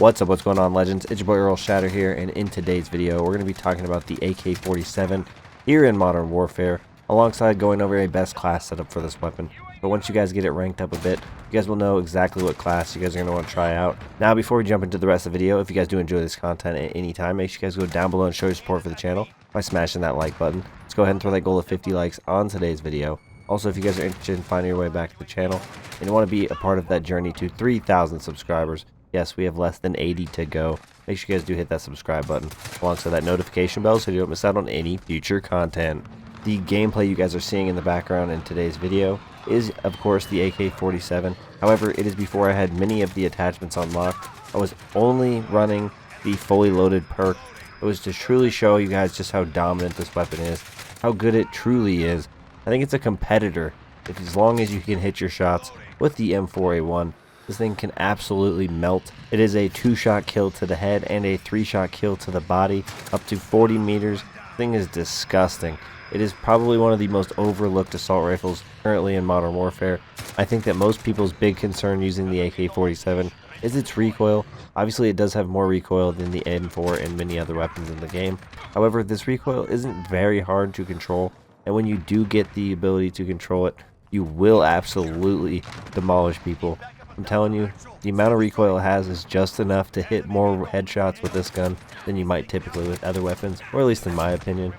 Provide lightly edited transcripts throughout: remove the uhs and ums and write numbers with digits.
What's going on, legends? It's your boy Errl Shatter here, and in today's video we're going to be talking about the AK-47 here in Modern Warfare, alongside going over a best class setup for this weapon. But once you guys get it ranked up a bit, you guys will know exactly what class you guys are going to want to try out. Now, before we jump into the rest of the video, if you guys do enjoy this content at any time, make sure you guys go down below and show your support for the channel by smashing that like button. Let's go ahead and throw that goal of 50 likes on today's video. Also, if you guys are interested in finding your way back to the channel and you want to be a part of that journey to 3,000 subscribers, yes, we have less than 80 to go. Make sure you guys do hit that subscribe button alongside that notification bell so you don't miss out on any future content. The gameplay you guys are seeing in the background in today's video is, of course, the AK-47. However, it is before I had many of the attachments unlocked. I was only running the fully loaded perk. It was to truly show you guys just how dominant this weapon is, how good it truly is. I think it's a competitor. As long as you can hit your shots with the M4A1, this thing can absolutely melt. It is a 2-shot kill to the head and a 3-shot kill to the body, up to 40 meters. This thing is disgusting. It is probably one of the most overlooked assault rifles currently in Modern Warfare. I think that most people's big concern using the AK-47 is its recoil. Obviously, it does have more recoil than the M4 and many other weapons in the game. However, this recoil isn't very hard to control, and when you do get the ability to control it, you will absolutely demolish people. I'm telling you, the amount of recoil it has is just enough to hit more headshots with this gun than you might typically with other weapons, or at least in my opinion.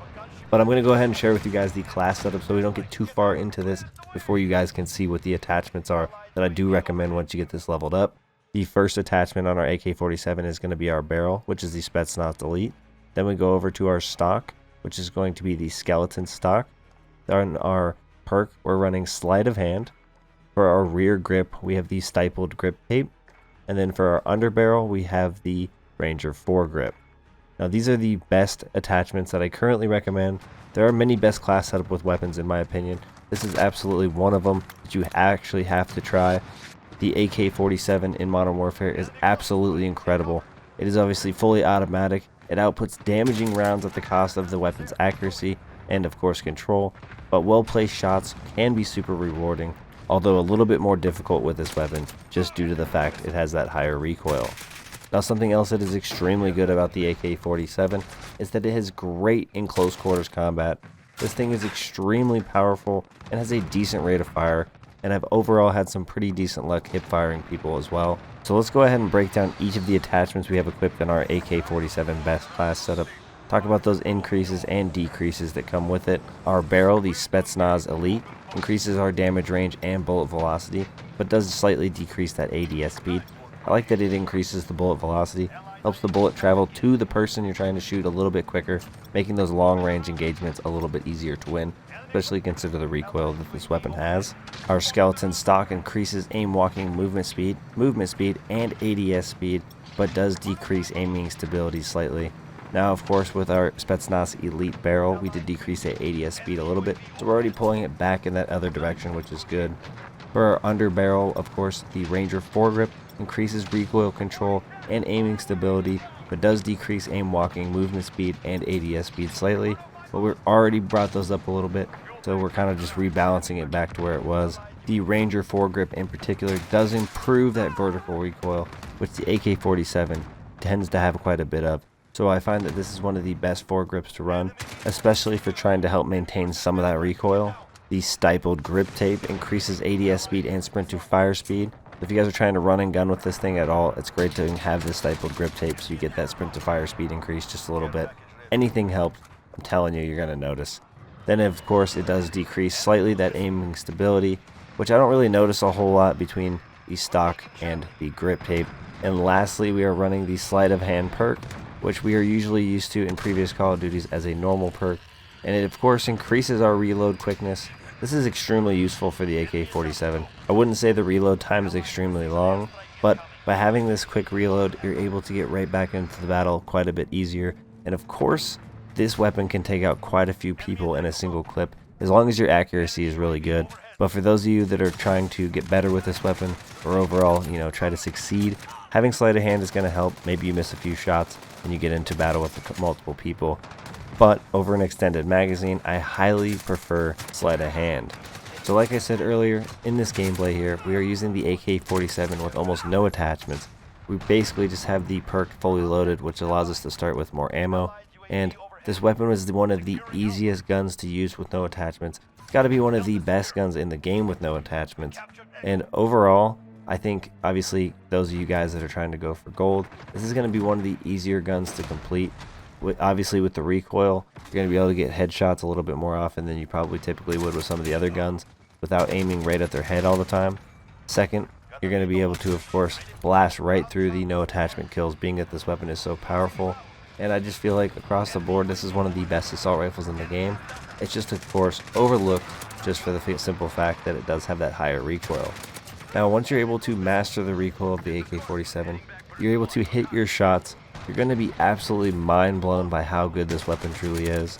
But I'm going to go ahead and share with you guys the class setup so we don't get too far into this before you guys can see what the attachments are that I do recommend once you get this leveled up. The first attachment on our AK-47 is going to be our barrel, which is the Spetsnaz Elite. Then we go over to our stock, which is going to be the skeleton stock. On our perk, we're running sleight of hand. For our rear grip, we have the stippled grip tape. And then for our underbarrel, we have the Ranger foregrip. Now, these are the best attachments that I currently recommend. There are many best class setup with weapons in my opinion. This is absolutely one of them that you actually have to try. The AK-47 in Modern Warfare is absolutely incredible. It is obviously fully automatic. It outputs damaging rounds at the cost of the weapon's accuracy and, of course, control. But well-placed shots can be super rewarding, although a little bit more difficult with this weapon just due to the fact it has that higher recoil. Now, something else that is extremely good about the AK-47 is that it has great in close quarters combat. This thing is extremely powerful and has a decent rate of fire, and I've overall had some pretty decent luck hip firing people as well. So let's go ahead and break down each of the attachments we have equipped in our AK-47 best class setup. Talk about those increases and decreases that come with it. Our barrel, the Spetsnaz Elite, increases our damage range and bullet velocity, but does slightly decrease that ADS speed. I like that it increases the bullet velocity, helps the bullet travel to the person you're trying to shoot a little bit quicker, making those long range engagements a little bit easier to win, especially consider the recoil that this weapon has. Our skeleton stock increases aim walking movement speed, and ADS speed, but does decrease aiming stability slightly. Now, of course, with our Spetsnaz Elite barrel, we did decrease that ADS speed a little bit, so we're already pulling it back in that other direction, which is good. For our under barrel, of course, the Ranger foregrip increases recoil control and aiming stability, but does decrease aim walking movement speed and ADS speed slightly. But we've already brought those up a little bit, so we're kind of just rebalancing it back to where it was. The Ranger foregrip in particular does improve that vertical recoil, which the AK-47 tends to have quite a bit of. So I find that this is one of the best foregrips to run, especially for trying to help maintain some of that recoil. The stippled grip tape increases ADS speed and sprint to fire speed. If you guys are trying to run and gun with this thing at all, it's great to have this stippled grip tape so you get that sprint to fire speed increase just a little bit. Anything helps. I'm telling you, you're going to notice. Then, of course, it does decrease slightly that aiming stability, which I don't really notice a whole lot between the stock and the grip tape. And lastly, we are running the sleight of hand perk, which we are usually used to in previous Call of Duties as a normal perk. And it, of course, increases our reload quickness. This is extremely useful for the AK-47. I wouldn't say the reload time is extremely long, but by having this quick reload, you're able to get right back into the battle quite a bit easier. And of course, this weapon can take out quite a few people in a single clip, as long as your accuracy is really good. But for those of you that are trying to get better with this weapon, or overall, try to succeed, having sleight of hand is going to help. Maybe you miss a few shots and you get into battle with multiple people. But over an extended magazine, I highly prefer sleight of hand. So like I said earlier, in this gameplay here, we are using the AK-47 with almost no attachments. we basically just have the perk fully loaded, which allows us to start with more ammo. And this weapon was one of the easiest guns to use with no attachments. It's got to be one of the best guns in the game with no attachments. And overall, I think obviously those of you guys that are trying to go for gold, this is going to be one of the easier guns to complete. Obviously with the recoil, you're going to be able to get headshots a little bit more often than you probably typically would with some of the other guns without aiming right at their head all the time. Second, you're going to be able to, of course, blast right through the no attachment kills, being that this weapon is so powerful. And I just feel like across the board, this is one of the best assault rifles in the game. It's just, of course, overlooked just for the simple fact that it does have that higher recoil. Now, once you're able to master the recoil of the AK-47, you're able to hit your shots. You're going to be absolutely mind blown by how good this weapon truly is.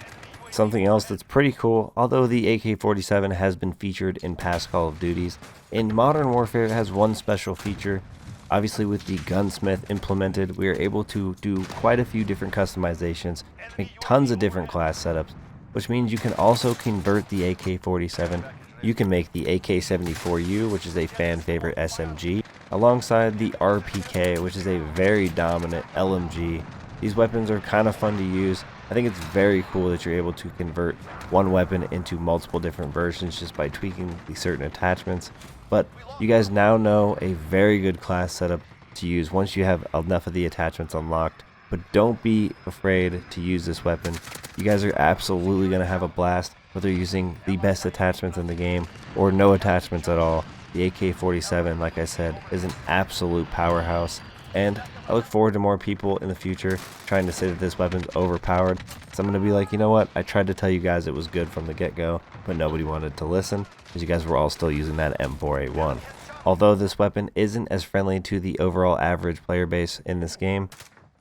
Something else that's pretty cool, although the AK-47 has been featured in past Call of Duties, in Modern Warfare it has one special feature. Obviously with the gunsmith implemented, we are able to do quite a few different customizations, make tons of different class setups, which means you can also convert the AK-47. You can make the AK-74U, which is a fan favorite SMG, alongside the RPK, which is a very dominant LMG. These weapons are kind of fun to use. I think it's very cool that you're able to convert one weapon into multiple different versions just by tweaking the certain attachments. But you guys now know a very good class setup to use once you have enough of the attachments unlocked. But don't be afraid to use this weapon. You guys are absolutely going to have a blast, whether you're using the best attachments in the game or no attachments at all. The AK-47, like I said, is an absolute powerhouse. And I look forward to more people in the future trying to say that this weapon's overpowered. So I'm going to be like, you know what, I tried to tell you guys it was good from the get-go, but nobody wanted to listen, because you guys were all still using that M4A1. Although this weapon isn't as friendly to the overall average player base in this game,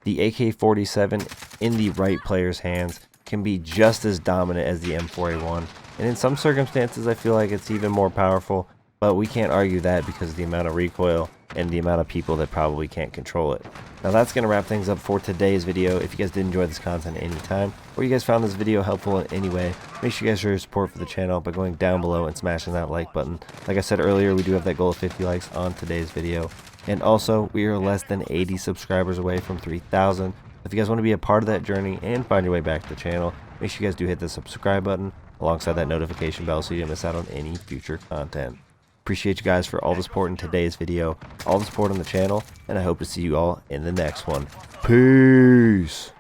the AK-47 in the right player's hands can be just as dominant as the M4A1. And in some circumstances I feel like it's even more powerful, but we can't argue that because of the amount of recoil and the amount of people that probably can't control it. Now that's going to wrap things up for today's video. If you guys did enjoy this content at any time, or you guys found this video helpful in any way, make sure you guys show your support for the channel by going down below and smashing that like button. Like I said earlier, we do have that goal of 50 likes on today's video. And also, we are less than 80 subscribers away from 3,000. If you guys want to be a part of that journey and find your way back to the channel, make sure you guys do hit the subscribe button alongside that notification bell so you don't miss out on any future content. Appreciate you guys for all the support in today's video, all the support on the channel, and I hope to see you all in the next one. Peace!